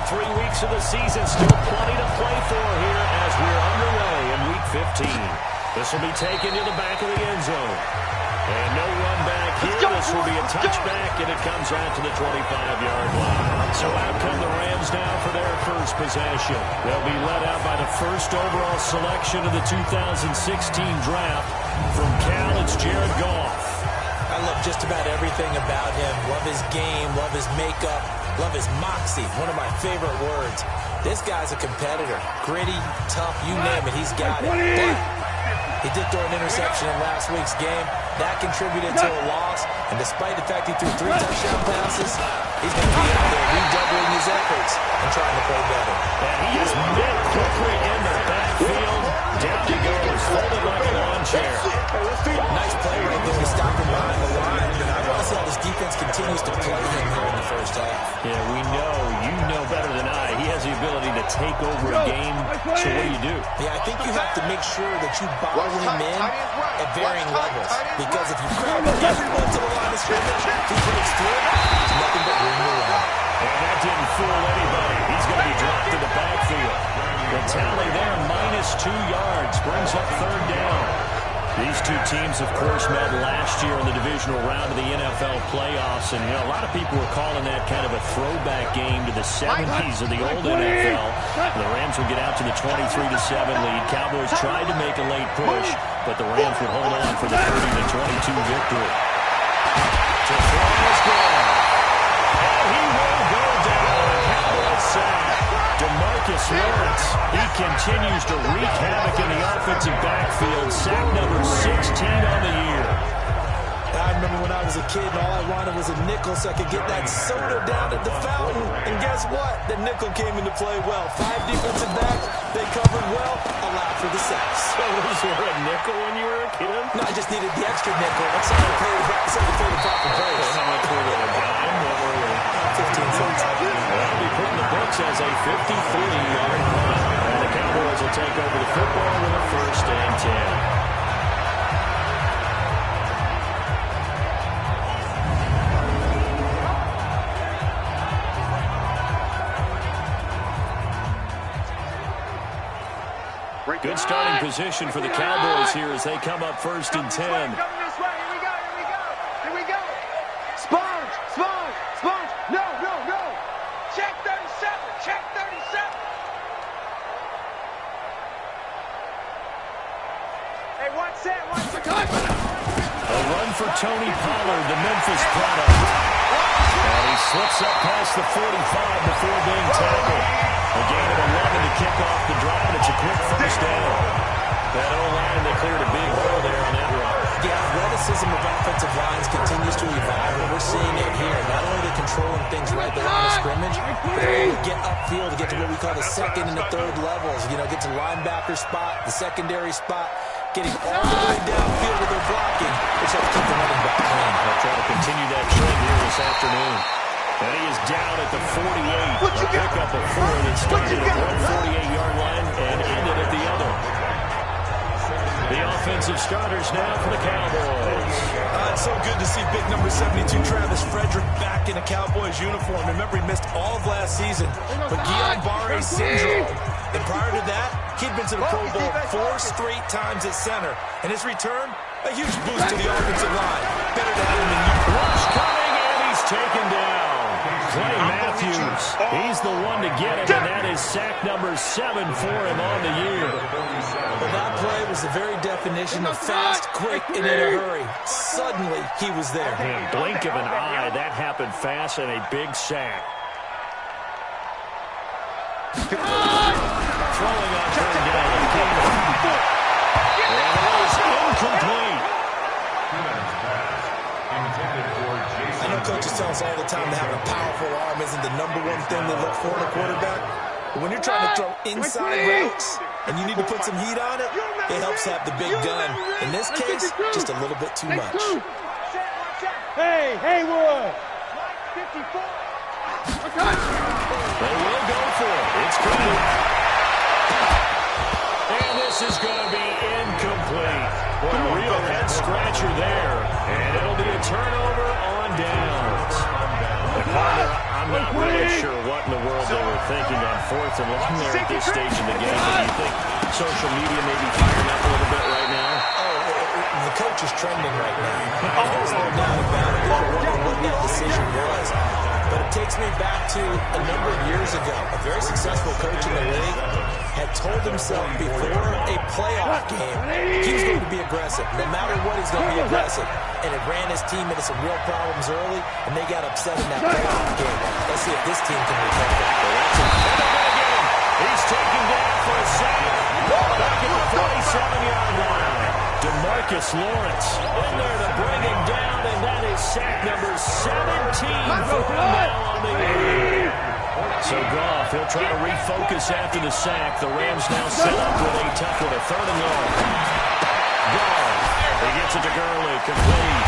3 weeks of the season, still plenty to play for here as we're underway in Week 15. This will be taken to the back of the end zone. And no run back here. This will be a touchback, and it comes out to the 25-yard line. So out come the Rams now for their first possession. They'll be led out by the first overall selection of the 2016 draft. From Cal, it's Jared Goff. I love just about everything about him. Love his game, love his makeup, love his moxie. One of my favorite words. This guy's a competitor. Gritty, tough, you name it, he's got it. But he did throw an interception in last week's game. That contributed to a loss. And despite the fact he threw 3 touchdown passes, he's going to be out there redoubling his efforts and trying to play better. And he is met quickly in the backfield. Down he goes, folded like a lawn chair. Nice play right there to stop him behind the line. And I want to see how this defense continues to play him here in the first half. Yeah, we know, you know better than I, he has the ability to take over a game. So what do? Yeah, I think you have to make sure that you bottle him in at varying levels. Because if you crowd everyone to the line of scrimmage, he breaks through, there's nothing but room to run. And that didn't fool anybody. He's going to be dropped to the backfield. The tally there, -2 yards, brings up 3rd down. These two teams, of course, met last year in the divisional round of the NFL playoffs. And, you know, a lot of people were calling that kind of a throwback game to the 70s of the old NFL. The Rams would get out to the 23-7 lead. Cowboys tried to make a late push, but the Rams would hold on for the 30-22 victory. To throw is good. And he will go down. Cowboys sack. DeMarcus Lawrence, he continues to wreak havoc in the offensive backfield. Sack number 16 on the year. I remember when I was a kid and all I wanted was a nickel so I could get that soda down at the fountain. And guess what? The nickel came into play well. 5 defensive backs, they covered well, allowed for the sacks. Sodas were a nickel when you were a kid? No, I just needed the extra nickel. That's how I paid the proper price. How much were they? What were they? 15 cents. That'll be put in the books as a 53-yard run. And the Cowboys will take over the football with a 1st and 10. Good starting position for the Cowboys here as they come up 1st and 10. Here we go. Sponge. No. Check 37. Hey, what's that? A run for Tony Pollard, the Memphis product. And he slips up past the 45 before being tackled. A gain of 11 to kick off the drive. It's a quick 1st down. That O-line, they cleared a big hole there on that run. The athleticism of offensive lines continues to evolve, and we're seeing it here. Not only are they controlling things right at the line of scrimmage, but they're able to get upfield to get to what we call the 2nd and the 3rd levels. You know, get to linebacker spot, the secondary spot, getting all the way downfield with their blocking, which helps keep the running back clean. They'll try to continue that trend here this afternoon. And he is down at the 48. A pickup of 4 that started at one 48-yard line and ended at the other. The offensive starters now for the Cowboys. It's so good to see big number 72, Travis Frederick, back in a Cowboys uniform. Remember, he missed all of last season with Guillain-Barré syndrome. And prior to that, he'd been to the Pro Bowl 4 straight times at center. And his return, a huge boost to the offensive line. Better to have him in Rush coming, and he's taken down. Clay Matthews, he's the one to get it, and that is sack number 7 for him on the year. Well, that play was the very definition of fast, quick, and in a hurry. Suddenly, he was there. Man, blink of an eye, that happened fast and a big sack. Throwing on 3rd down. And it is incomplete. I know coaches tell us all the time that having a powerful arm isn't the #1 thing they look for in a quarterback. But when you're trying to throw inside routes and you need to put some heat on it, it helps have the big gun. In this case, just a little bit too much. Hey, Haywood. 54. They will go for it. It's coming. And this is going to be incomplete. What a real head-scratcher there. And it'll be a turnover on downs. I'm not really sure what in the world they were thinking on fourth and long there at this stage in the game? Do you think social media may be firing up a little bit right now? The coach is trending right now. There's no doubt about it. I wonder what that decision was. But it takes me back to a number of years ago. A very successful coach in the league had told himself before a playoff game he was going to be aggressive. No matter what, he's going to be aggressive. And it ran his team into some real problems early, and they got upset in that playoff game. Let's see if this team can recover. He's taken down for a sack. Back at the 47-yard line. DeMarcus Lawrence in there to bring him down, and that is sack number 17 for him now on the year. So Goff, he'll try to refocus after the sack. The Rams now set up with a tough one, a third and long. Goff, he gets it to Gurley, complete.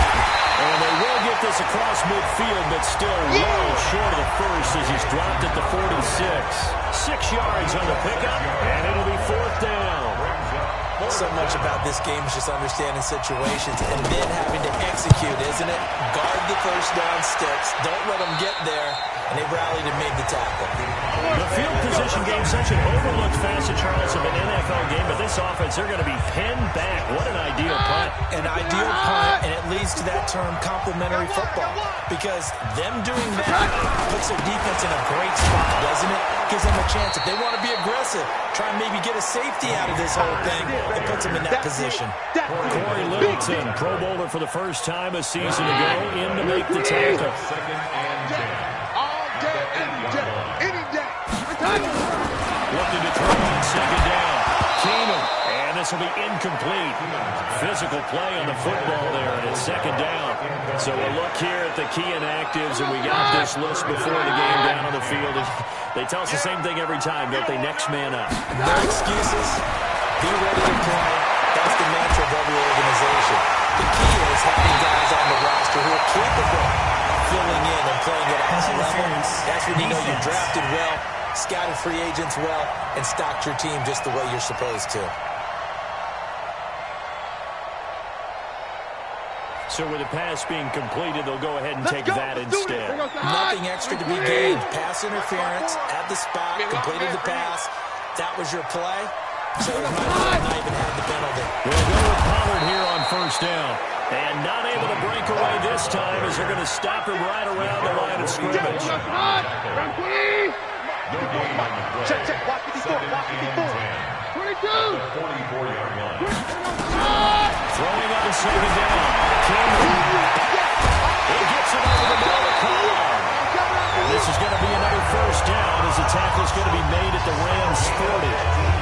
And they will get this across midfield, but still well short of the first as he's dropped at the 46. 6 yards on the pickup, and it'll be fourth down. So much about this game is just understanding situations and then having to execute, isn't it? Guard the first down sticks. Don't let them get there. And they rallied and made the tackle. The field position game, such an overlooked facet, Charles, of an NFL game, but this offense, they're going to be pinned back. What an ideal punt. An ideal punt, and it leads to that term complementary football. Because them doing that puts their defense in a great spot, doesn't it? Gives them a chance. If they want to be aggressive, try and maybe get a safety out of this whole thing, it puts them in that position. Corey Littleton, Pro Bowler for the first time a season ago, in to make the tackle. Looking to throw on second down. Keenum, and this will be incomplete. Physical play on the football there, and it's second down. So we'll look here at the key inactives, and we got this list before the game down on the field. They tell us the same thing every time, don't they? Next man up. No excuses. Be ready to play. That's the mantra of every organization. The key is having guys on the roster who are capable of filling in and playing at a high level. That's when you know you drafted well, scouted free agents well, and stocked your team just the way you're supposed to. So with the pass being completed, they'll go ahead and take that instead. Nothing extra to be gained. Pass interference at the spot, completed the pass. That was your play. So it might not even have the penalty. We'll go with Pollard here on first down. And not able to break away this time as they're going to stop him right around the line of scrimmage. Check, watch 54, watch 54. 22. Throwing up a second down. He gets it over the middle of the column. And this is going to be another first down as the tackle is going to be made at the Rams 40.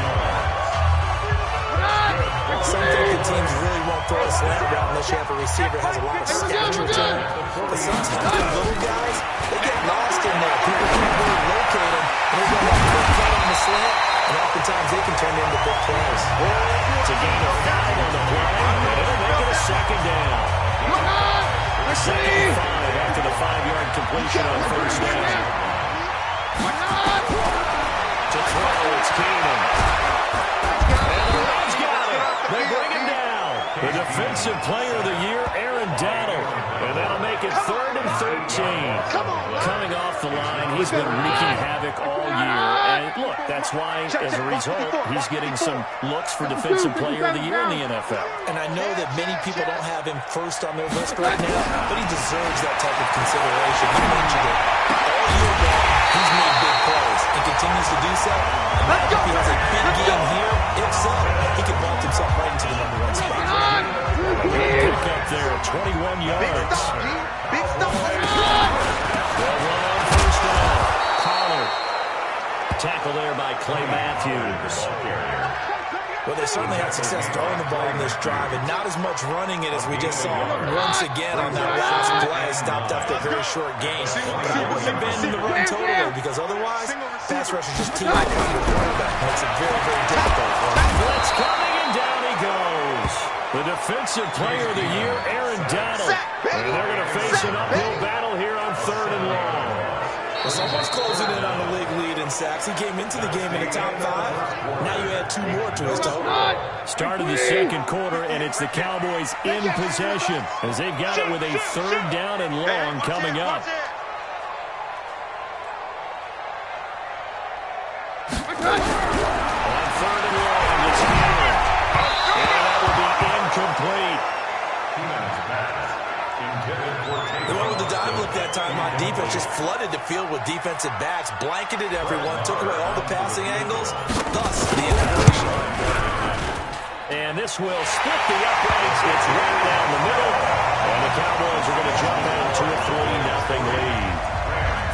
Some think the teams really won't throw a slant route unless you have a receiver that has a lot of stature to him. But sometimes the little guys, they get lost in there. People can't really locate them. And they run that quick cut on the slant, and oftentimes they can turn into big plays. It's a gain of 5 on the play, and it'll make it a second down. Second and 5 after the 5-yard completion on first down. To throw, it's Keenum. And the Rams got it. They bring him down. The defensive player of the year, Aaron Donald. And that'll make it 3rd and 13. Coming off the line, he's been wreaking havoc all year. And look, that's why, as a result, he's getting some looks for defensive player of the year in the NFL. And I know that many people don't have him first on their list right now, but he deserves that type of consideration. He mentioned it. All year long, he's made big plays and continues to do so. And now if he has a big game here, if so, he can vault himself right into the #1 spot. Pick up there at 21 yards. Big stuff. They'll run on first down. Pollard. Tackle there by Clay Matthews. Well, they certainly had success throwing the ball in this drive, and not as much running it as we just saw once again on that last play. Stopped after a very short gain. But I wouldn't abandon the run totally, because otherwise, pass rushers just team up with your quarterback. Makes it very, very difficult for him. Blitz coming, and down he goes. The defensive player of the year, Aaron Donald. And they're going to face an uphill battle here on 3rd and long. Well, someone's closing in on the league lead in sacks. He came into the game in the top 5. Now you add 2 more to his total. Start of the second quarter, and it's the Cowboys in possession as they've got it with a 3rd down and long coming up. On third and long, it's Hill. And that will be incomplete. They went with the dime look that time on defense, just flooded the field with defensive backs, blanketed everyone, took away all the passing angles, thus the incompletion. And this will split the uprights. It's right down the middle. And the Cowboys are going to jump out to a 3-0 lead.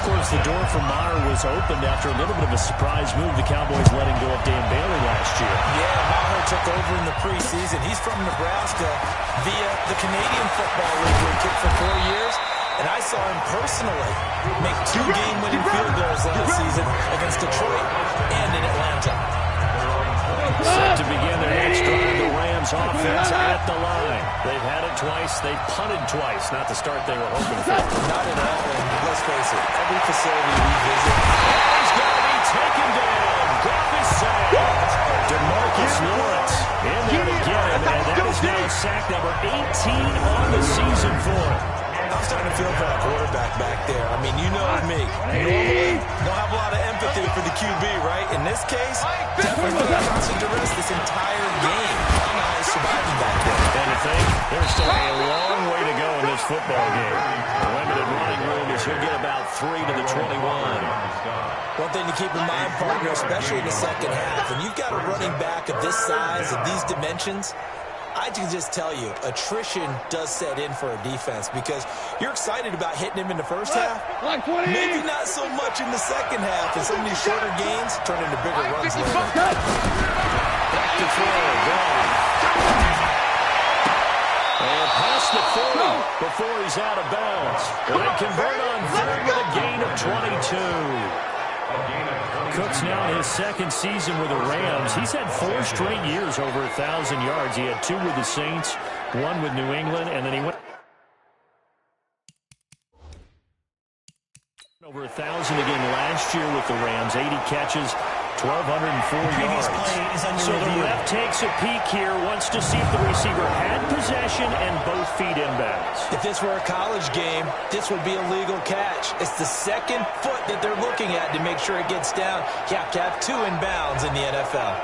Of course, the door for Maher was opened after a little bit of a surprise move. The Cowboys letting go of Dan Bailey last year. Yeah, Maher took over in the preseason. He's from Nebraska via the Canadian Football League, where he kicked for 4 years. And I saw him personally make 2 game-winning field goals last season against Detroit and in Atlanta. Set to begin their next drive, the Rams offense at the line. They've had it twice. They've punted twice. Not the start they were hoping for. Not at all. And let's face it, every facility we visit. He's going to be taken down. Goff is sacked. DeMarcus Lawrence in there to get him. And that is now sack number 18 on the season for him. I'm starting to feel for that quarterback back there. I mean, you know me. Normally, don't have a lot of empathy for the QB, right? In this case, definitely put that constant duress this entire game. I don't know how he's surviving back there. And to think, there's still a long way to go in this football game. The limited running room is he'll get about 3 to the 21. One thing to keep in mind, partner, especially in the second half, when you've got a running back of this size, of these dimensions, I can just tell you, attrition does set in for a defense because you're excited about hitting him in the first half. Maybe not so much in the second half, and some of these shorter gains turn into bigger runs later. Back to throw, and past the 40 before he's out of bounds. They convert on third with a gain of 22. Cook's now in his second season with the Rams. He's had 4 straight years over 1,000 yards. He had 2 with the Saints, 1 with New England, and then he went over 1,000 again last year with the Rams. 80 catches, 1,204 yards. So the ref takes a peek here, wants to see if the receiver had possession and both feet inbounds. If this were a college game, this would be a legal catch. It's the second foot that they're looking at to make sure it gets down. You have to have 2 inbounds in the NFL.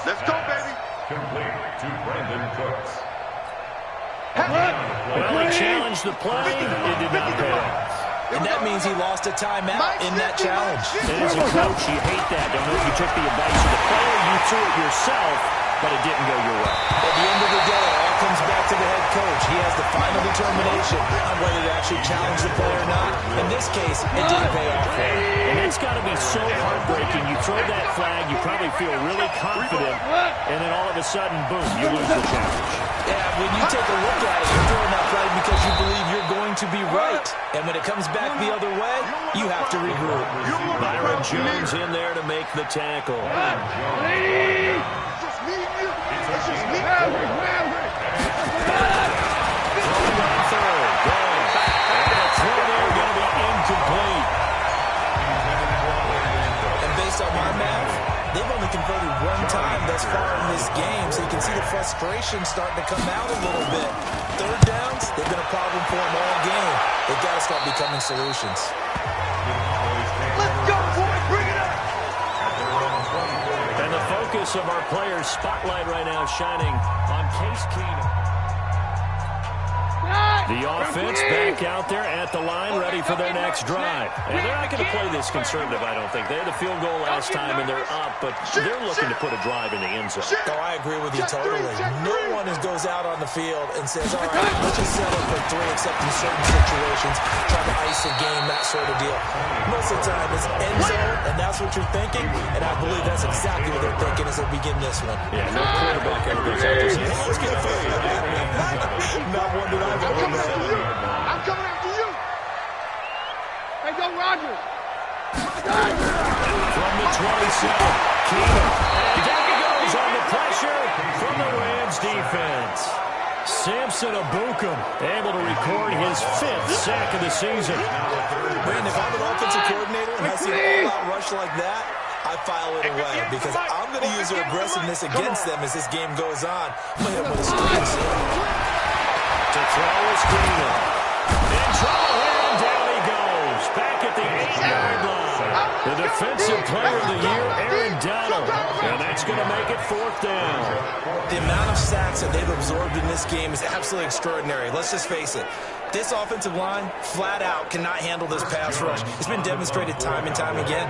Let's go, baby. Complete to Brandon Cooks. Well, he challenged the play. It did not pay off. And that means he lost a timeout in that challenge. And as a coach, you hate that. Don't know if you took the advice of the player, you threw it yourself, but it didn't go your way. At the end of the day, it all comes back to the head coach. He has the final determination on whether to actually challenge the player or not. In this case, it didn't pay off for him. And that's got to be so heartbreaking. You throw that flag, you probably feel really confident, and then all of a sudden, boom, you lose the challenge. Yeah, when you take a look at it, you're throwing that flag because you believe you're going to be right. And when it comes back the other way, you have to regroup. Byron Jones in there to make the tackle. Based on my math, they've only converted 1 time thus far in this game, so you can see the frustration starting to come out a little bit. Third downs, they've been a problem for them all game. They've got to start becoming solutions. Let's go, boy. Bring it up. And the focus of our players' spotlight right now shining on Case Keenum. The offense back out there at the line, ready for their next drive. And they're not going to play this conservative, I don't think. They had the field goal last time, and they're up, but they're looking to put a drive in the end zone. Oh, I agree with you totally. No one goes out on the field and says, all right, let's just settle for 3, except in certain situations, trying to ice a game, that sort of deal. Most of the time, it's end zone, and that's what you're thinking, and I believe that's exactly what they're thinking as they begin this one. Yeah, no quarterback ever goes out there saying, let's get 3. Not one that I've ever met. I'm coming after you. Hey, go, Rodgers. From the 27, Keenum. And down he goes on the pressure from the Rams defense. Samson Abukum able to record his 5th sack of the season. Man, if I'm an offensive coordinator and I see an all-out rush like that, I file it away because I'm going to use their aggressiveness against them as this game goes on. I'm going to hit them with a screen. To throw is Keenum. In trouble here, and down he goes. Back at the 8. Defensive Player of the Year, Aaron Donald. And that's going to make it 4th down. The amount of sacks that they've absorbed in this game is absolutely extraordinary. Let's just face it. This offensive line, flat out, cannot handle this pass rush. It's been demonstrated time and time again.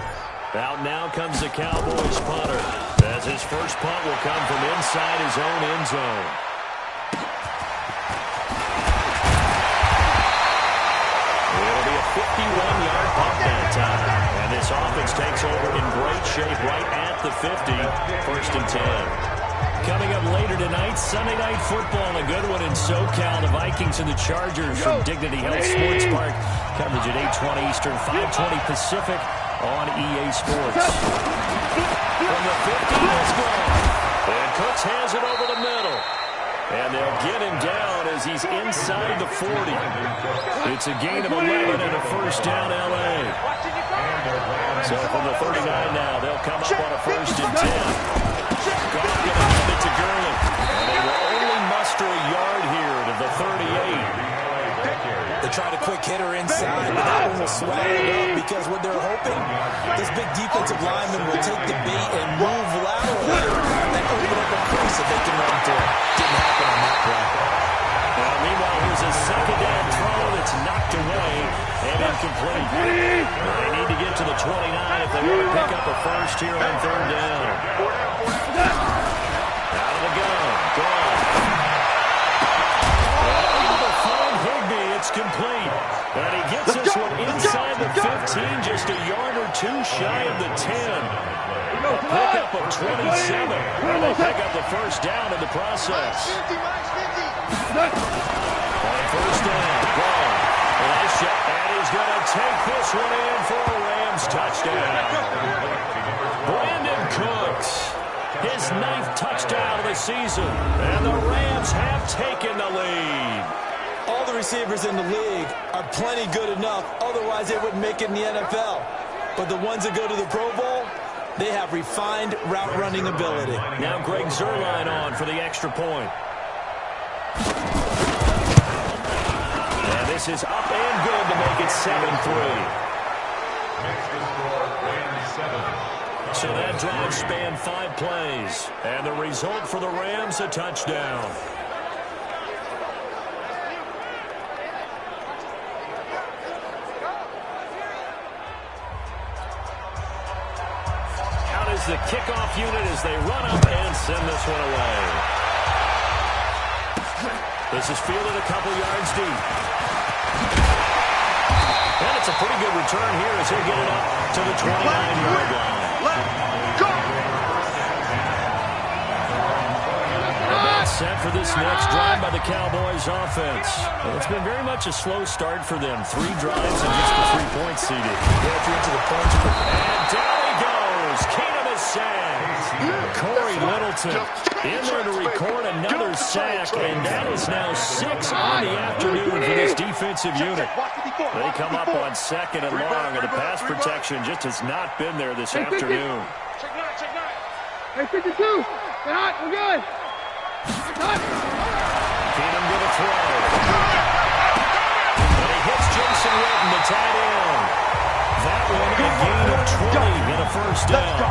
Out now comes the Cowboys punter, as his first punt will come from inside his own end zone. It'll be a 51-yard punt that time. And this offense takes over in great shape right at the 50, 1st and 10. Coming up later tonight, Sunday Night Football, a good one in SoCal. The Vikings and the Chargers from Dignity Health Sports Park. Coverage at 8:20 Eastern, 5:20 Pacific on EA Sports. From the 50, it's gone. And Cooks has it over the middle. And they'll get him down as he's inside the 40. It's a gain of 11 and a 1st down, L.A. So from the 39 now, they'll come up on a 1st and 10. Goff going to hand it to Gurley. And they will only muster a yard here to the 38. They tried a quick hitter inside, but that one will swallow it up because what they're hoping, this big defensive lineman will take the bait and move laterally and open up a crease that they can run through. Didn't happen on that play. Meanwhile, here's a 2nd down throw that's knocked away and incomplete. They need to get to the 29 if they want to pick up a 1st here on 3rd down. Out of the gun. Gone. Able to find Higbee. It's complete. And he gets this one inside the 15, just a yard or 2 shy of the 10. A pickup of 27. And they pick up the 1st down in the process. On 1st down. Gone. Nice shot. And he's going to take this one in for a Rams touchdown. Brandon Cooks. His 9th touchdown of the season. And the Rams have taken the lead. All the receivers in the league are plenty good enough. Otherwise, they wouldn't make it in the NFL. But the ones that go to the Pro Bowl, they have refined route running ability. Now Greg Zuerlein on for the extra point. And this is up and good to make it 7-3. So that drive spanned 5 plays. And the result for the Rams, a touchdown. Out is the kickoff unit as they run up and send this one away. This is fielded a couple yards deep. And it's a pretty good return here as he'll get it up to the 29-yard line. Set for this next drive by the Cowboys offense. Well, it's been very much a slow start for them. 3 drives and just the 3 points seeded. Get into the punch. And down he goes. Keenum is sacked. Corey Littleton in there to record another sack, and that is now 6 on the afternoon for this defensive unit. They come up on 2nd and long, and the pass protection just has not been there this afternoon. Hey, 52. Get hot. We're good. Keenum going to throw. And he hits Jason Witten, the tight end. That one a gain of 20 and a 1st down.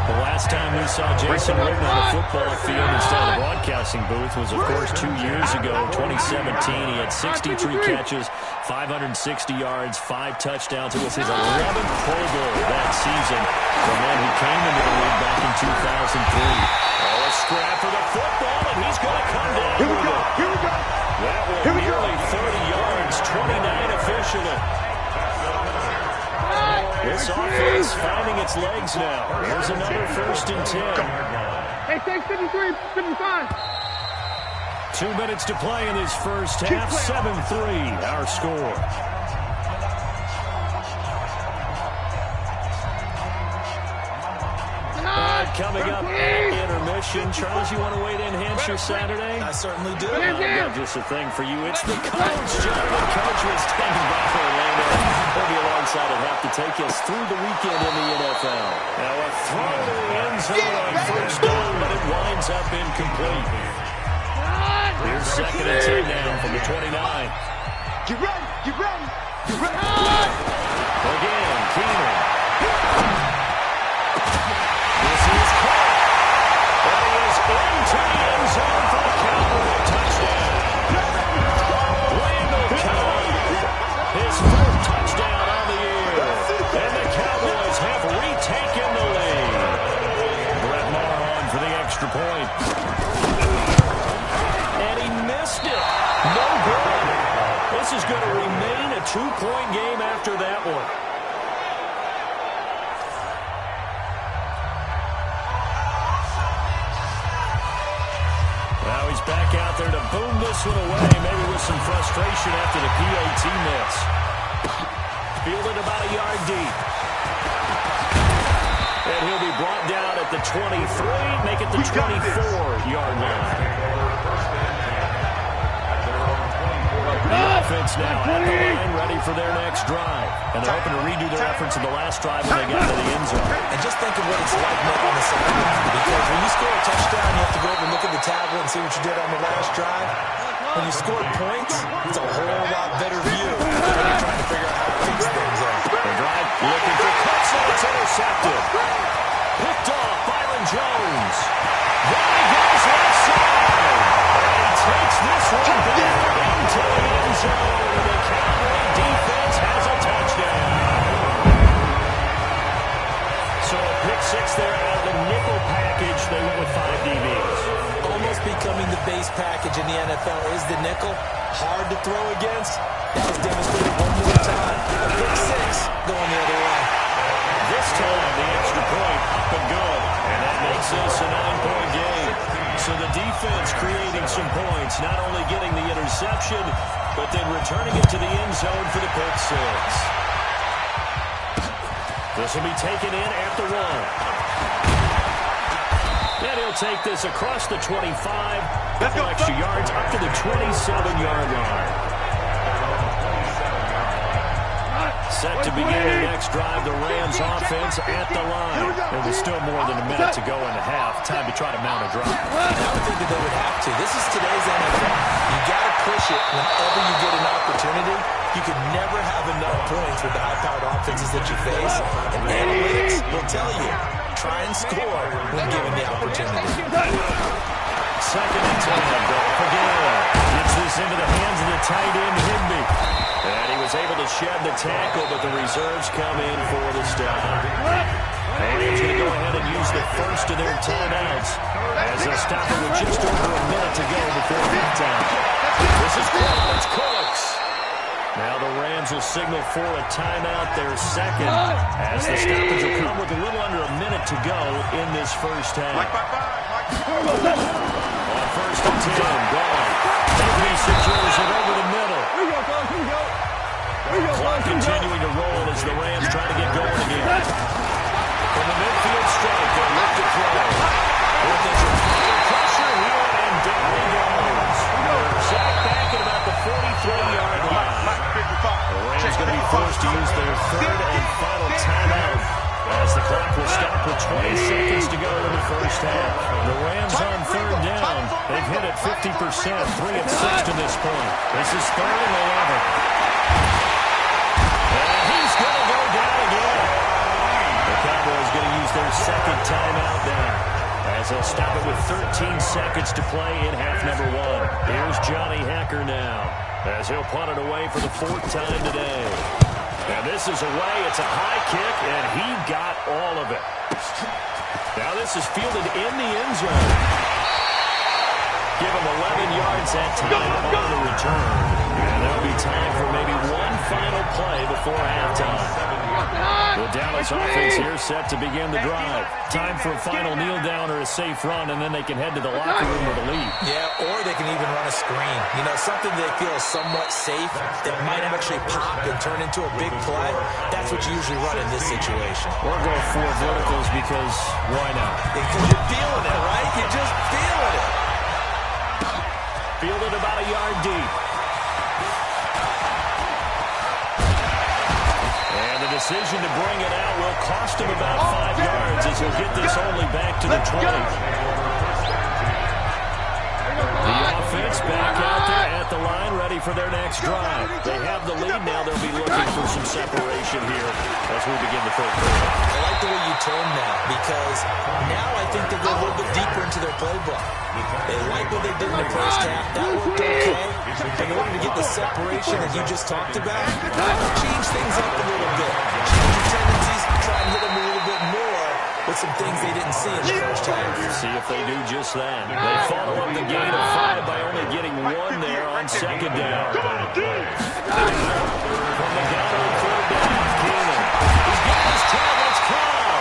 The last time we saw Jason Witten on the football field instead of the broadcasting booth was, of course, 2 years ago, 2017. He had 63 catches, 560 yards, 5 touchdowns. It was his 11th Pro Bowl that season from when he came into the league back in 2003. Oh, a scrap for the football, and he's going to come down. Here we go. Here we go. That was nearly 30 yards, 29 officially. This offense finding its legs now. Here's another 1st and 10. Hey, take 53, 55. 2 minutes to play in this first half. 7-3, our score. Coming up at intermission. Charles, you want to wait in Hampshire Saturday? I certainly do. I've got just a thing for you. It's the coach, gentlemen. Coach was standing by for Orlando. He'll be alongside and have to take us through the weekend in the NFL. Now a throw to the end zone on 1st down, but it winds up incomplete. Here's 2nd and 10 now from the 29. Get ready. Get ready. Get ready. Again. 2-point game after that one. Now he's back out there to boom this one away, maybe with some frustration after the PAT miss. Fielded about a yard deep. And he'll be brought down at the 23, make it the 24-yard line. The offense now at the line, ready for their next drive. And they're hoping to redo their efforts in the last drive when they got to the end zone. And just think of what it's like now on the sideline. Because when you score a touchdown, you have to go over and look at the tablet and see what you did on the last drive. When you score points, it's a whole lot better view than when you're trying to figure out how to fix things up. The drive looking for cuts, and it's intercepted. Picked off, Byron Jones. There he goes left side. And he takes this one back into the end zone. The Cowboy defense has a touchdown. So a pick six there out of the nickel package. They went with 5 DBs. Almost becoming the base package in the NFL is the nickel. Hard to throw against. That was demonstrated one more time. A pick six going the other way. This time, the extra point up and good. And that makes this a 9-point game. So the defense creating some points, not only getting the interception, but then returning it to the end zone for the pick six. This will be taken in at the 1. And he'll take this across the 25. Couple extra yards up to the 27-yard line. Set to begin the next drive, the Rams offense at the line. There was still more than a minute to go in the half. Time to try to mount a drive. I would think that they would have to. This is today's NFL. You got to push it whenever you get an opportunity. You can never have enough points with the high-powered offenses that you face. And analytics will tell you, try and score when given the opportunity. Second and 10. Goff again. Gets this into the hands of the tight end, Higby. And he was able to shed the tackle, but the reserves come in for the stop. And he's going to go ahead and use the first of their timeouts as they'll stop it with just over a minute to go before halftime. This is Cooks. Now the Rams will signal for a timeout, their second, as the stoppage will come with a little under a minute to go in this first half. On first and 10, gone. Higby secures it over the middle. Clock continuing to roll as the Rams try to get going again. From the midfield strike, they look to throw. With the pressure here, and down he goes. Sacked back at about the 43-yard line. The Rams going to be forced to use their third and final timeout as the clock will stop with 20 seconds to go in the first half. The Rams on third down. They've hit it 50%, 3 of 6 to this point. This is third and 11. And he's going to go down again. The Cowboys going to use their second timeout now, as they'll stop it with 13 seconds to play in half number 1. Here's Johnny Hacker now, as he'll punt it away for the 4th time today. And this is away. It's a high kick, and he got all of it. Now this is fielded in the end zone. Give him 11 yards that time on the return. And there'll be time for maybe one final play before halftime. The Dallas offense here set to begin the drive. Time for a final kneel down or a safe run, and then they can head to the locker room with a lead. Yeah, or they can even run a screen. You know, something they feel is somewhat safe that might actually pop and turn into a big play. That's what you usually run in this situation. Or go 4 verticals because why not? Because you're feeling it, right? You're just feeling it. Fielded about a yard deep. And the decision to bring it out will cost him about 5 yards as he'll get this only back to the 20. The offense back out there at the line, ready for their next drive. They have the lead now. They'll be looking for some separation here as we begin the third quarter. I like the way you turn that, because now I think they go a little bit deeper into their playbook. They like what they did in the first half. That worked okay. In order to get the separation that you just talked about, change things up a little bit. Change your tendencies, try and hit them a little bit more, with some things they didn't see in the first half. See if they do just that. They follow up the gain of 5 by only getting 1 there on second down. From the gun on third down, Keenan. He's got his tail. Let's call.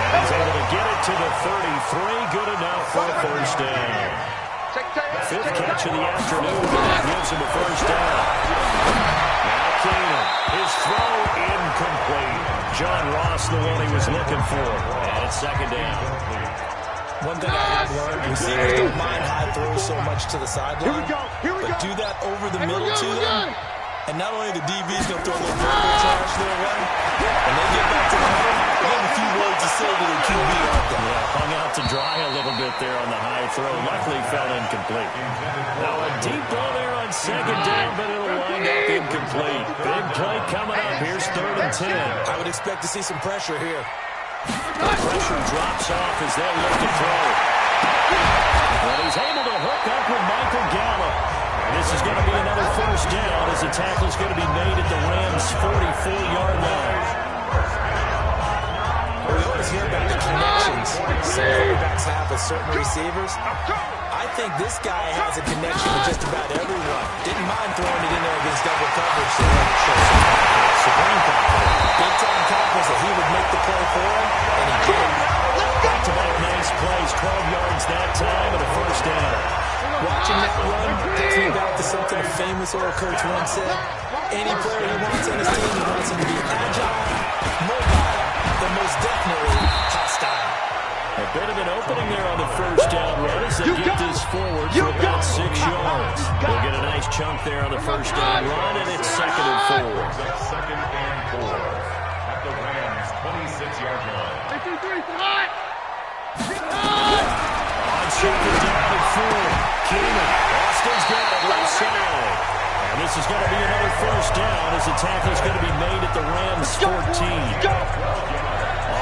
And he's able to get it to the 33. Good enough for a first down. 5th catch of the afternoon. That gives him a first down. Now Keenan. His throw incomplete. John Ross, the one he was looking for. And it's second down. One thing I have learned, receivers don't mind high throws so much to the sideline, but do that over the middle to them, and not only the DB's going to throw a little vertical charge their way, when they get back to the middle, they have a few words to say to their QB, aren't they? Yeah, hung out to dry a little bit there on the high throw. Luckily fell incomplete. Now a deep ball there on second down, but it'll wind up incomplete. Big play coming up. Here's 3rd and 10. I would expect to see some pressure here. The pressure drops off as they look to throw. But he's able to hook up with Michael Gallup. And this is going to be another first down as the tackle's going to be made at the Rams' 44-yard line. We always hear about the connections some quarterbacks have with certain receivers. I think this guy has a connection with just about everyone. Didn't mind throwing it in there against double coverage. So supreme confidence. Big-time confidence that he would make the play for him, and he did. Back-to-back nice plays, 12 yards that time, and a first down. Watching that run takes me back to something a famous old coach once said. Any player he wants on his team, he wants him to be agile, mobile, but most definitely hostile. A bit of an opening there on the first down run as they get this forward for about 6 yards. We'll get a nice chunk there on the first down run, and it's 2nd and 4. 2nd and 4 at the Rams' 26-yard line. On second down and 4, Keenan. Austin's got it left side. And this is going to be another first down as the tackle's going to be made at the Rams' 14.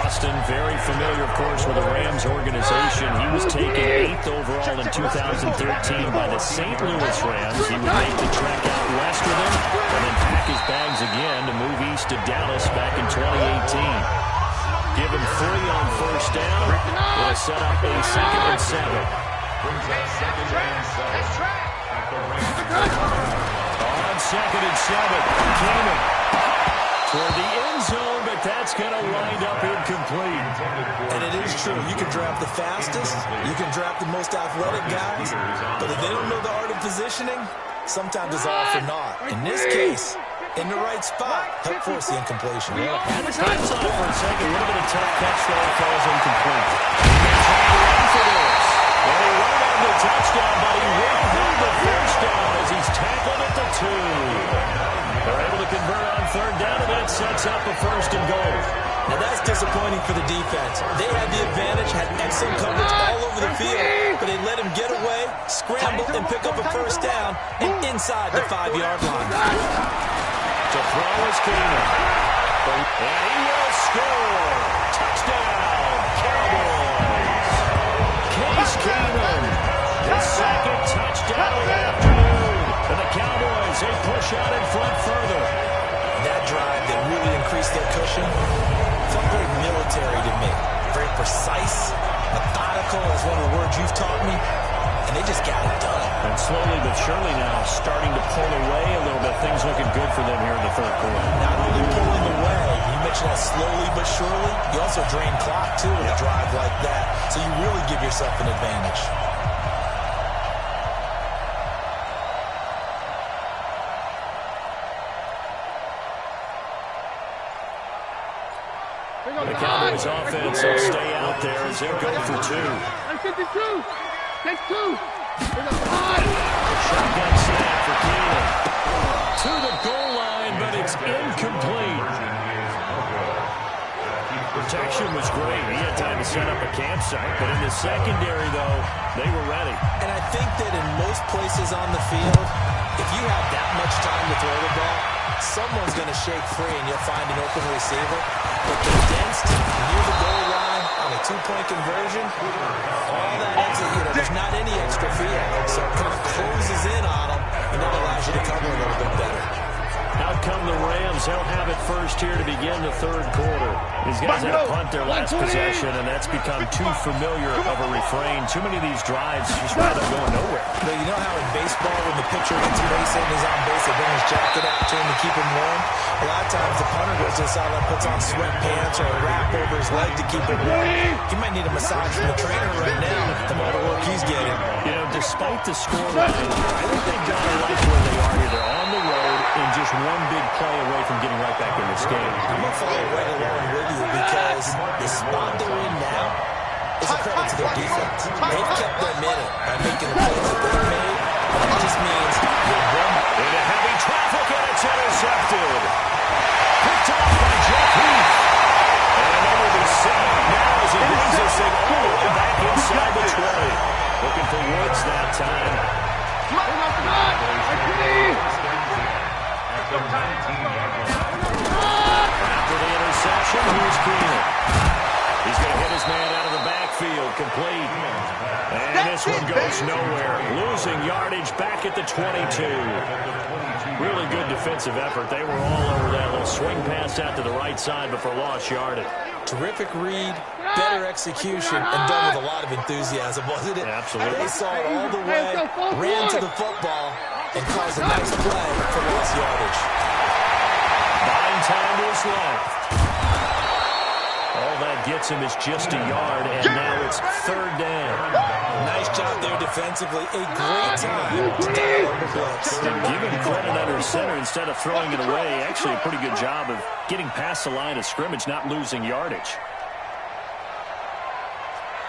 Austin, very familiar, of course, with the Rams organization. He was taken 8th overall in 2013 by the St. Louis Rams. He would make the trek out west with them and then pack his bags again to move east to Dallas back in 2018. Give him 3 on first down. It'll set up a 2nd and 7. Brings up 2nd and 7 at the Rams. On 2nd and 7, Keenan toward the end zone, but that's going to wind up incomplete. And it is true. You can draft the fastest. You can draft the most athletic guys. But if they don't know the art of positioning, sometimes it's all for naught. In this case, in the right spot, help force the incompletion. Yeah, had his hands on it for a second. Would have been a tough catch there if it was incomplete. He's trying to run for this. Well, he ran on the touchdown, but he won't have the first down as he's tackled at the 2. They're able to convert on third down, and that sets up a 1st and goal. Now that's disappointing for the defense. They had the advantage, had excellent coverage all over the field, but they let him get away, scramble, and pick up a first down, and inside the 5-yard line. To throw is Keenan. And he will score. Touchdown, Cowboys. Case Keenan. His 2nd touchdown of the afternoon. And the Cowboys, they push out in front further. That drive that really increased their cushion felt very military to me. Very precise, methodical is one of the words you've taught me. And they just got it done. And slowly but surely now starting to pull away a little bit. Things looking good for them here in the 3rd quarter. Not only pulling away, you mentioned that slowly but surely, you also drain clock too with a drive like that. So you really give yourself an advantage. The Cowboys offense will stay out there as they'll go for 2. Take 2. Shotgun snap for Keenan. To the goal line, but it's incomplete. Protection was great. He had time to set up a campsite, but in the secondary, though, they were ready. And I think that in most places on the field, if you have that much time to throw the ball, someone's going to shake free and you'll find an open receiver. But condensed near the goal line on a 2-point conversion, all that exit, there's not any extra field. So it kind of closes in on them, and that allows you to cover a little bit better. Now come the Rams. They'll have it first here to begin the third quarter. These guys had to punt their last possession, and that's become too familiar of a refrain. Too many of these drives just rather going nowhere. But you know how in baseball, when the pitcher gets a base hit and he's on base, they bring his jacket out to him to keep him warm? A lot of times the punter goes to the sideline, puts on sweatpants or a wrap over his leg to keep him warm. He might need a massage from the trainer right now from all the work he's getting. You know, despite the scoreline, I think they've got to like where they are here. They're on the road and just one big play away from getting right back in this game. I'm going to follow right along with you because the spot they're in now is a credit to their defense. They've kept them in it by making the plays that they've made. That just means you're running. Into heavy traffic, and it's intercepted. Picked off by Jeff Heath. And over the side now as he brings this thing all the way back inside the 20. Looking for Woods that time. After the interception, here's Keenan. He's going to hit his man out of the backfield, complete. And this one goes nowhere. Losing yardage back at the 22. Really good defensive effort. They were all over that little swing pass out to the right side before lost yardage. Terrific read, better execution, and done with a lot of enthusiasm, wasn't it? Absolutely. They saw it all the way, ran to the football, and caused a nice play for lost yardage. 9 time is left. All that gets him is just a yard, and now it's third down. Nice job there defensively. A great time to dial up the blitz. Give him credit under center instead of throwing it away. Actually, a pretty good job of getting past the line of scrimmage, not losing yardage.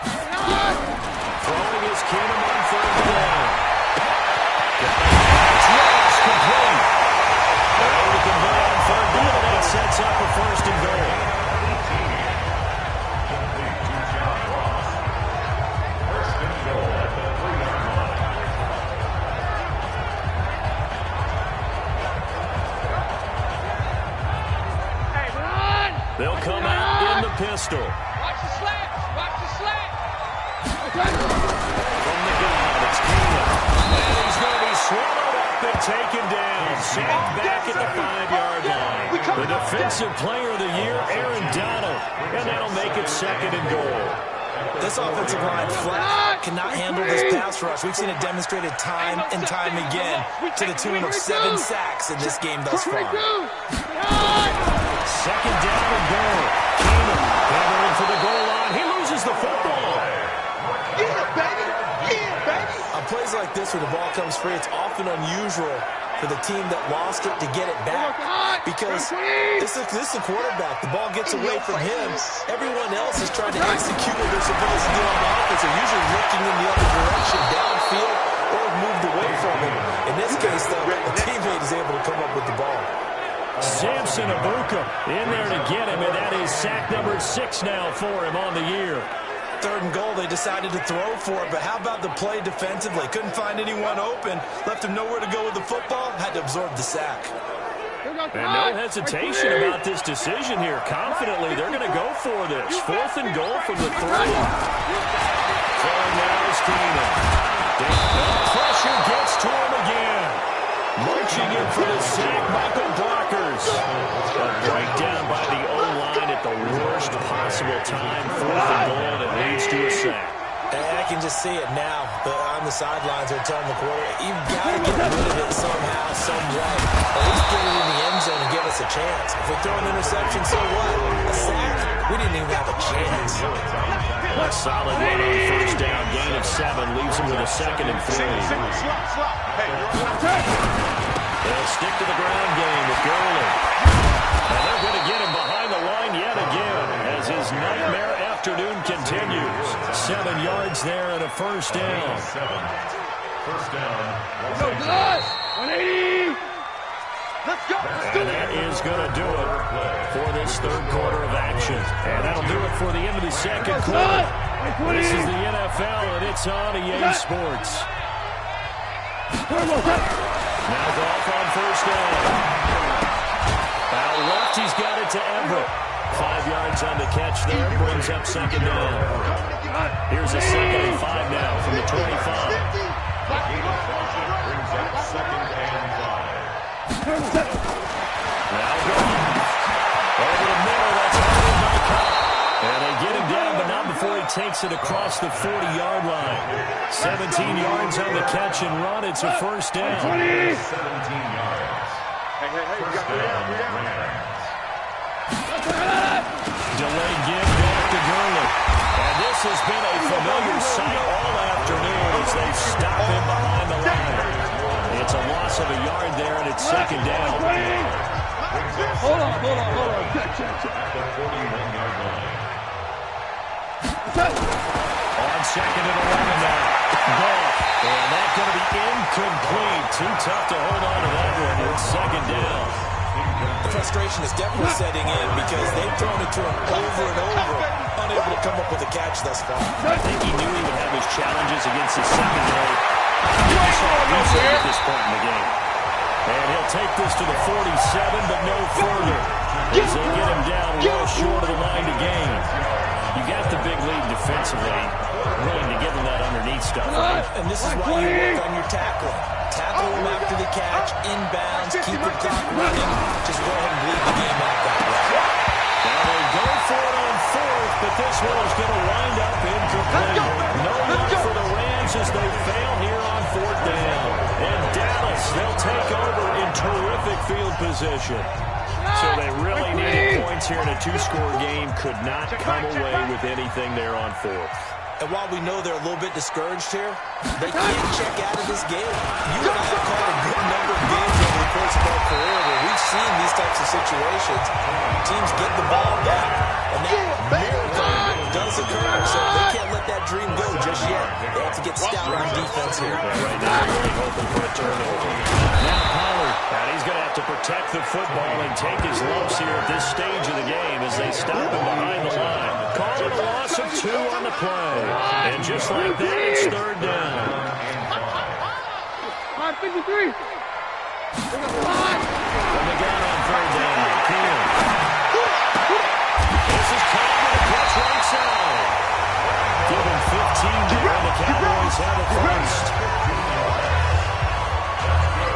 Throwing his Keenum on third down. It's complete. Able to convert on third down, and that sets up a first and goal. They'll come out in the pistol. Watch the slant. Watch the slant. From the gun, it's Keenan. And he's going to be swallowed up and taken down. Sacked back at the 5-yard line. The defensive player of the year, Aaron Donald. And that'll make it second and goal. This offensive line flat cannot handle this pass rush. We've seen it demonstrated time and time again to the tune of 7 sacks in this game thus far. Second down and goal. Keenan gathering for the goal line. He loses the football. Get it, baby. Get it, baby. On plays like this where the ball comes free, it's often unusual for the team that lost it to get it back. Because this is the quarterback. The ball gets away from him. Everyone else is trying to execute what they're supposed to do on the offense. They're usually looking in the other direction, downfield, or moved away from him. In this case, though, a teammate is able to come up with the ball. Samson Abuka in there to get him, and that is sack number 6 now for him on the year. Third and goal, they decided to throw for it, but how about the play defensively? Couldn't find anyone open, left him nowhere to go with the football, had to absorb the sack. And no hesitation about this decision here. Confidently, they're going to go for this. 4th and goal from the 3. Throwing now is Keenan. Pressure gets to him again. Marching in for the sack, Michael Blockers. A breakdown by the O-line at the worst possible time. 4th and goal that leads to a sack. And I can just see it now. On the sidelines, they're telling the quarterback, you've got to get rid of it somehow, some way. At least get it in the end zone and give us a chance. If we throw an interception, so what? A sack? We didn't even have a chance. A solid run on first down. Gain of 7 leaves him with a 2nd and 3. They'll stick to the ground game with Gurley. And they're going to get him behind the line yet again as his nightmare afternoon continues. 7 yards there and a first down. First down. Go good. 180. Let's go. And that is going to do it for this third quarter of action. And that'll do it for the end of the second quarter. This is the NFL, and it's on EA Sports. Now Goff on first down. Out left, he's got it to Everett. 5 yards on the catch there, brings up second down. Here's a 2nd and 5 now from the 25. Brings up 2nd and 5. takes it across the 40-yard line. 17 yards on the catch and run. It's a first down. 17 yards. First down, Rams. Delayed give back to Gurley. And this has been a familiar sight all afternoon as they stop him behind the line. It's a loss of a yard there, and it's second down. Hold on. At the 41-yard line. On second and 11 now. Ball. And that's going to be incomplete. Too tough to hold on to that one. It's second down. The frustration is definitely setting in because they've thrown it to him over and over, unable to come up with a catch thus far. I think he knew he would have his challenges against his secondary. At this point in the game. And he'll take this to the 47, but no further. As they get him down well short of the line to gain. You got the big lead defensively, willing to give him that underneath stuff, right? And this is why you work on your tackling. Tackle him after the catch, inbounds, keep the clock running. Just go ahead and bleed the game out that way. Now they go for it on fourth, but this one is going to wind up incomplete. No luck for the Rams as they fail here on fourth down. And Dallas, they'll take over in terrific field position. So they really needed points here in a two-score game. Could not come away with anything there on fourth. And while we know they're a little bit discouraged here, they can't check out of this game. You and I have called a good number of games over the course of our career where we've seen these types of situations. Teams get the ball back, and that miracle does occur. So they can't let that dream go just yet. They have to get stout on defense here. Right now, they're really hoping for a turnover. Now Pollard, and he's going to have to protect the football and take his lumps here at this stage of the game as they stop him behind the line. Call it a loss of 2 on the play. And just like that, it's third down. 53. From the gun on third down, Keenan. This is caught with a catch right side. Give him 15 there, and the Cowboys have it first.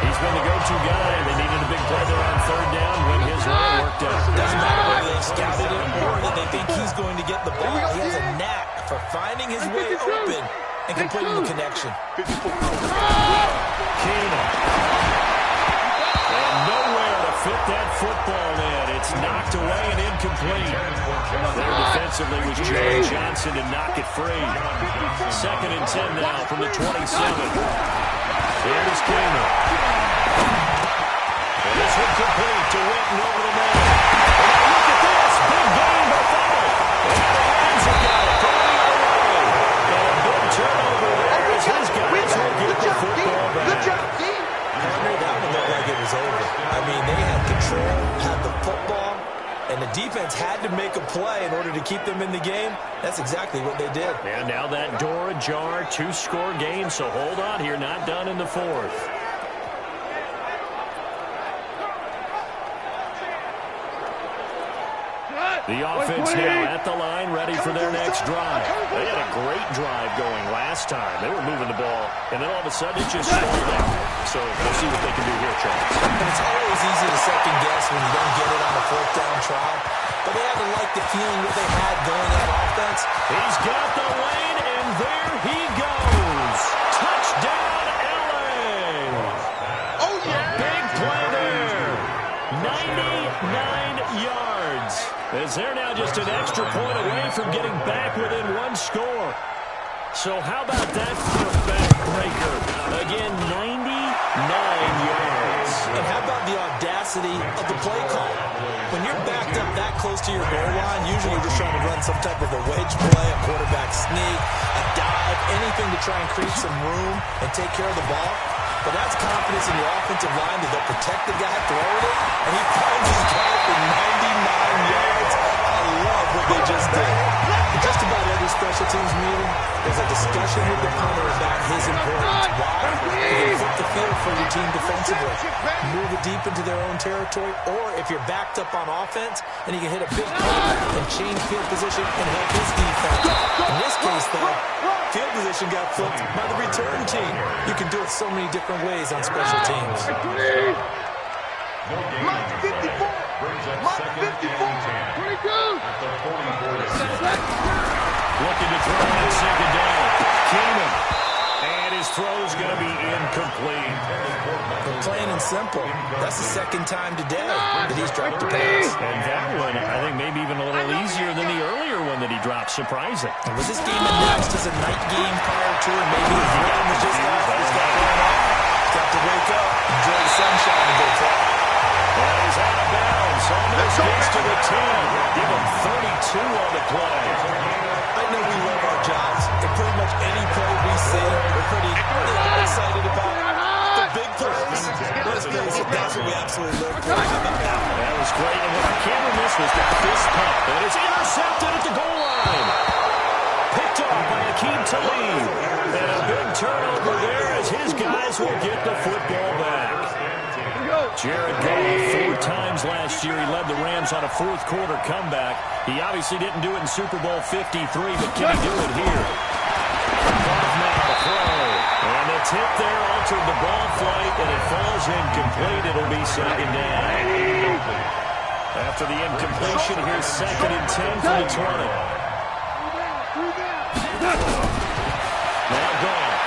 He's been the go-to guy. They needed a big play there on third down when his run worked out. Doesn't matter whether they scouted him or that they think he's going to get the ball. He has a knack for finding his way open and completing the connection. Keenan. And nowhere to fit that football in. It's knocked away and incomplete. There defensively was Jerry Johnson to knock it free. Second and 10 now from the 27. Here is Keenan. And this one complete to Witten over the man. And look at this. Big game by Fuller. And the Rams have got it. And a big turnover there as his guys will get the football back. That one looked like it was over. I mean, they had control, had the football, and the defense had to make a play in order to keep them in the game. That's exactly what they did. And now that door ajar, 2-score game, so hold on here, not done in the fourth. The offense now at the line, ready for their next drive. They had a great drive going last time. They were moving the ball, and then all of a sudden it just slowed down. So we'll see what they can do here, Charles. And it's always easy to second guess when you don't get it on a fourth down try. But they haven't liked the feeling that they had going on offense. He's got the lane, and there he goes. Touchdown, LA. Oh, yeah. Big play there. 99 yards. As they're now just an extra point away from getting back within 1 score. So how about that for a backbreaker? Again, 99 yards. And how about the audacity of the play call? When you're backed up that close to your goal line, usually you're just trying to run some type of a wedge play, a quarterback sneak, a dive, anything to try and create some room and take care of the ball. But that's confidence in your offensive line that they'll protect the guy throwing it, and he finds his guy for 99 yards. I love what they just did. In just about every special teams meeting, there's a discussion with the punter about his importance. Why? You can flip the field for your team defensively, move it deep into their own territory, or if you're backed up on offense, and you can hit a big punt and change field position and help his defense. In this case, though, field position got flipped by the return team. You can do it so many different ways on special teams. Mark 54. Brings up Mark second 54. and 10. 22. At the 44. looking to throw and sink it down. Keenum. And his throw's going to be incomplete. Plain and simple. That's the second time today that he's dropped a pass. And that one, I think, maybe even a little easier than the earlier one that he dropped. Surprising. And was this game announced as a night game prior to it? Maybe his rhythm was just off. He's got going on. He's got to wake up, enjoy the sunshine a bit. And he's out of bounds. Almost gets to the 10. Give him 32 on the play. I know we love our jobs, and pretty much any play we see, we're pretty excited about. The big plays, let's face it, that's what we absolutely live for. How about that? That was great, and what I can't miss was the fist pump, and it's intercepted at the goal line. Picked off by Akeem Talib, and a big turnover there as his guys will get the football back. Jared Goff, 4 times last year, he led the Rams on a fourth-quarter comeback. He obviously didn't do it in Super Bowl 53, but can he do it here? Goff now to throw. And the tip there altered the ball flight, and it falls incomplete. It'll be second down. After the incompletion, here's 2nd and 10 for the 20. Now Goff.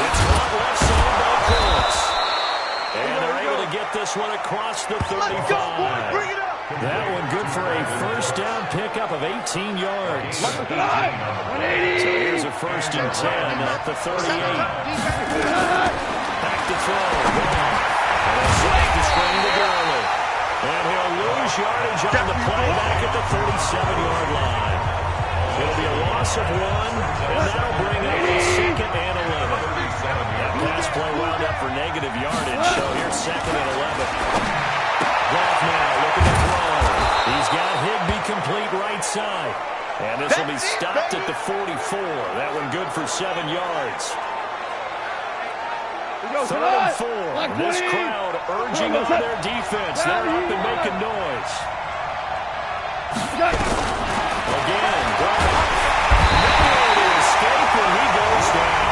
It's not left side by Phillips. And they're able to get this one across the 35. That one good for a first down pickup of 18 yards. So here's a 1st and 10 at the 38. Back to throw. And a sack to screen to Gurley. And he'll lose yardage on the play back at the 37-yard line. It'll be a loss of 1, and that'll bring up a 2nd and 11. That pass play wound up for negative yardage, so here's 2nd and 11. Goff now looking to throw. He's got Higbee complete right side. And this will be stopped at the 44. That one good for 7 yards. 3rd and 4. This crowd urging on their defense. They're up and making noise. Again, Goff. Nowhere to escape, and he goes down.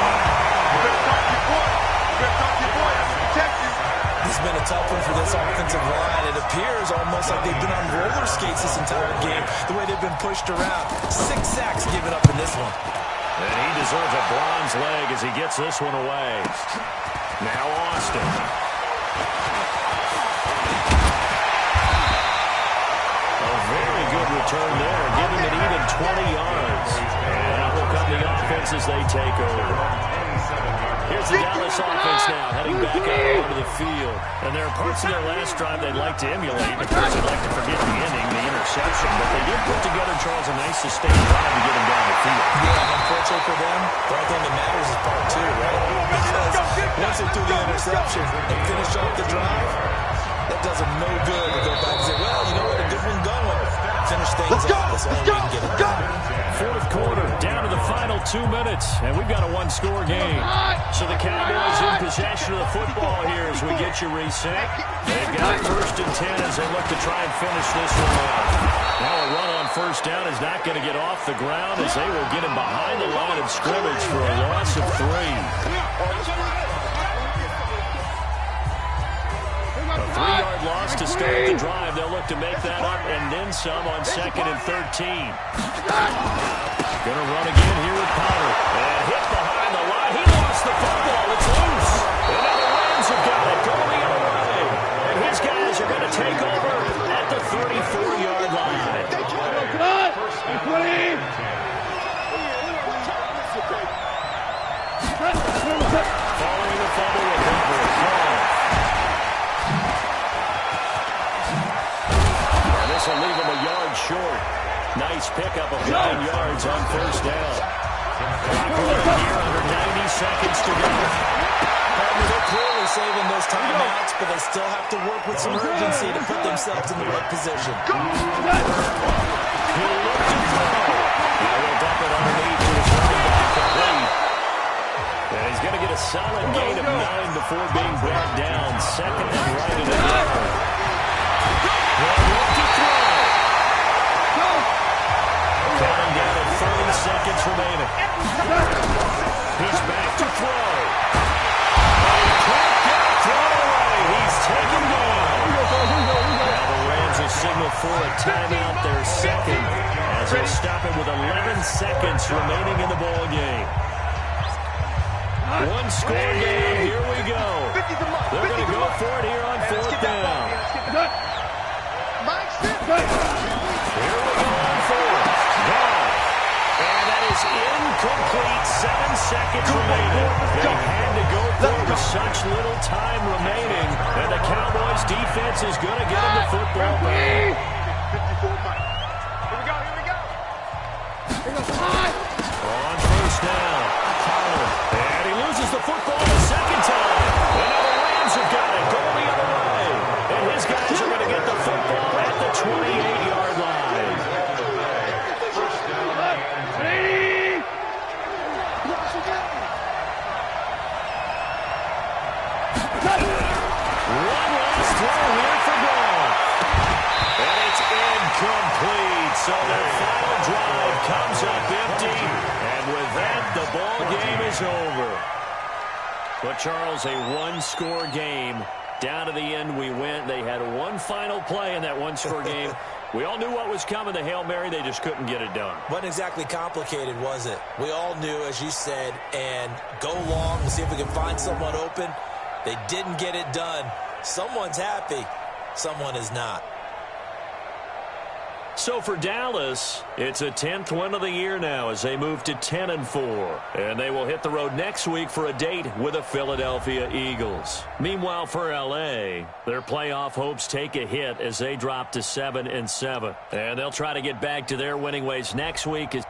It's been a tough one for this offensive line. It appears almost like they've been on roller skates this entire game, the way they've been pushed around. 6 sacks given up in this one. And he deserves a bronze leg as he gets this one away. Now Austin. A very good return there, giving it even 20 yards. And out will come the offense as they take over. Here's the Dallas offense now, heading back out onto the field. And there are parts of their last drive they'd like to emulate. Of course, they'd like to forget the inning, the interception. But they did put together, Charles, a nice sustained drive to get them down the field. Yeah, and unfortunately for them, the only thing that matters is part 2, right? Because once they threw the interception and finish off the drive, that does them no good to go back and say, well, you know what, a good one going. Finish things off. That's the only way we can get it done. 4th quarter, down to the final 2 minutes, and we've got a 1-score game. So the Cowboys in possession of the football here as we get you reset. They've got 1st and 10 as they look to try and finish this one off. Now a run on 1st down is not going to get off the ground as they will get him behind the line of scrimmage for a loss of 3. A 3-yard loss to start the drive. They'll look to make that up and then some on 2nd and 13. Going to run again here with Powder. And hit behind the line. He lost the football. It's loose. And now the Rams have got it going the other way. And his guys are going to take over at the 34-yard line. Following the fumble recovery. This will leave him a yard short. Nice pickup of 9 yards on 1st down. Clock running here under 90 seconds to go. They're clearly saving those timeouts, but they still have to work with some urgency to put themselves in the right position. He'll look to throw. Now he'll dump it underneath to his running back complete. And he's going to get a solid gain of 9 before being brought down. 2nd and right and again. Counting down at 30 seconds remaining. He's back to throw. And he can't get a throw away. He's taken down. Now the Rams will signal for a timeout, their 2nd, as as they stop it with 11 seconds remaining in the ball game. One score down. Here we go. They're going to go for it here on fourth down. Here we go on fourth. Gone. And that is incomplete. 7 seconds remaining. They had to go for it with such little time remaining. And the Cowboys defense is going to get them the football back. On first down. And he loses the football the second time. And now the Rams have got it. Going the other way. And his guys are going to get the football at the 28-yard line. One last throw here for Goff. And it's incomplete. So their final drive comes up empty. And with that, the ball game is over. But, Charles, a one-score game. Down to the end we went. They had one final play in that one-score game. We all knew what was coming, the Hail Mary. They just couldn't get it done. Wasn't exactly complicated, was it? We all knew, as you said, and go long and see if we can find someone open. They didn't get it done. Someone's happy. Someone is not. So for Dallas, it's a 10th win of the year now as they move to 10-4. And they will hit the road next week for a date with the Philadelphia Eagles. Meanwhile, for L.A., their playoff hopes take a hit as they drop to 7-7. And they'll try to get back to their winning ways next week as